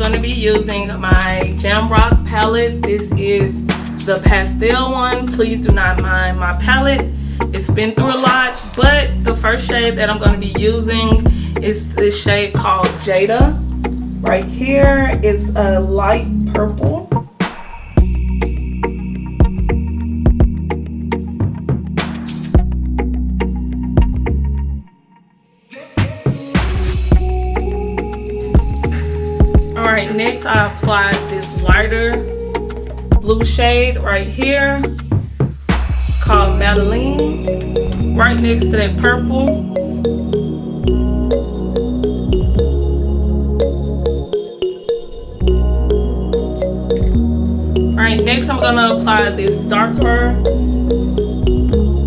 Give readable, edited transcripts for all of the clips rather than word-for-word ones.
going to be using my Jamrock palette. This is the pastel one. Please do not mind my palette. It's been through a lot, but the first shade that I'm going to be using is this shade called Jada. Right here is a light purple. Alright, next I applied this lighter blue shade right here called Madeline, right next to that purple. Alright, next I'm going to apply this darker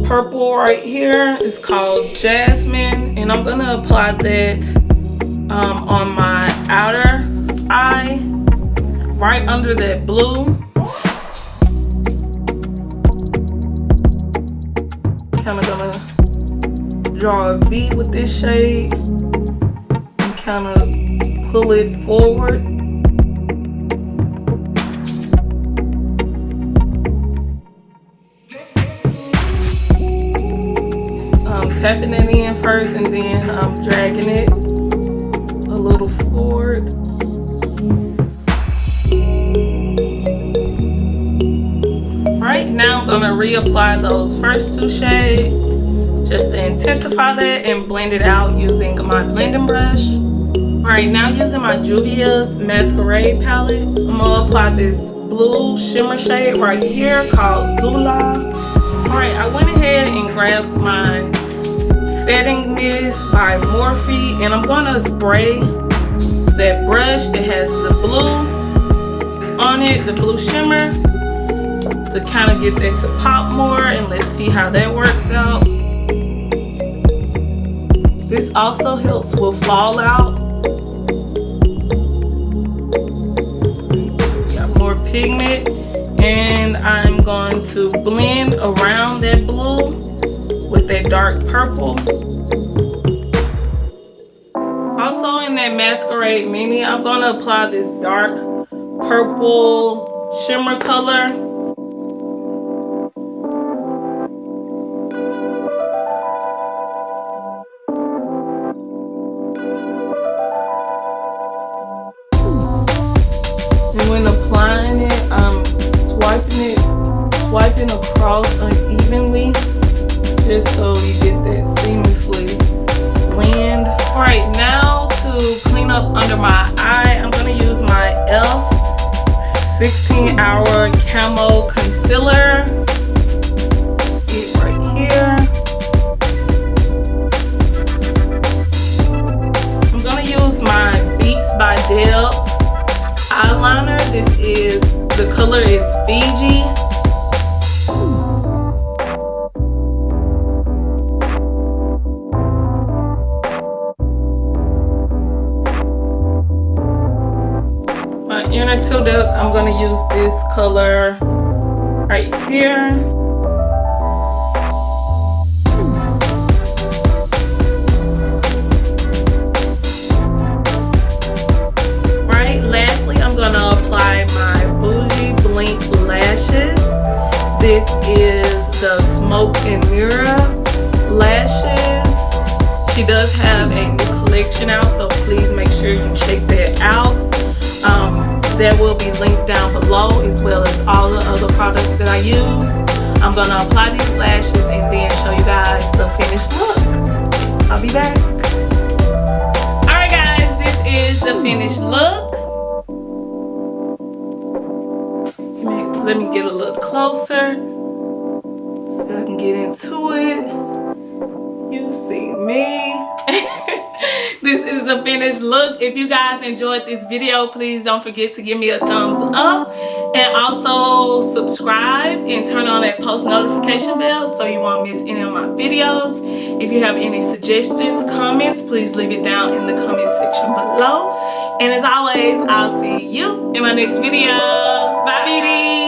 purple right here. It's called Jasmine, and I'm going to apply that on my outer eye, right under that blue. Kind of gonna draw a V with this shade and kind of pull it forward. I'm tapping it in first and then I'm dragging it a little forward. Right now I'm going to reapply those first two shades just to intensify that and blend it out using my blending brush. Alright, now using my Juvia's Masquerade palette, I'm going to apply this blue shimmer shade right here called Zula. Alright, I went ahead and grabbed my setting mist by Morphe, and I'm going to spray that brush that has the blue on it, the blue shimmer, to kind of get that to pop more, and let's see how that works out. This also helps with fallout. Got more pigment, and I'm going to blend around that blue with that dark purple. Also in that Masquerade Mini, I'm going to apply this dark purple shimmer color. And when applying it, I'm swiping across unevenly, just so you get that seamlessly blend. Alright, now to clean up under my eye, I'm going to use my e.l.f. 16-hour Camo Concealer. It right here. I'm going to use my Beats by Deb eyeliner. The color is Fiji. My inner two duct, I'm going to use this color right here. This is the Smoke and Mirror lashes. She does have a new collection out, so please make sure you check that out. That will be linked down below, as well as all the other products that I use. I'm going to apply these lashes and then show you guys the finished look. I'll be back. Alright guys, this is the finished look. Let me get a little closer so I can get into it. You see me. This is the finished look. If you guys enjoyed this video, please don't forget to give me a thumbs up, and also subscribe and turn on that post notification bell so you won't miss any of my videos. If you have any suggestions, comments, please leave it down in the comment section below. And as always, I'll see you in my next video. Bye, beauty.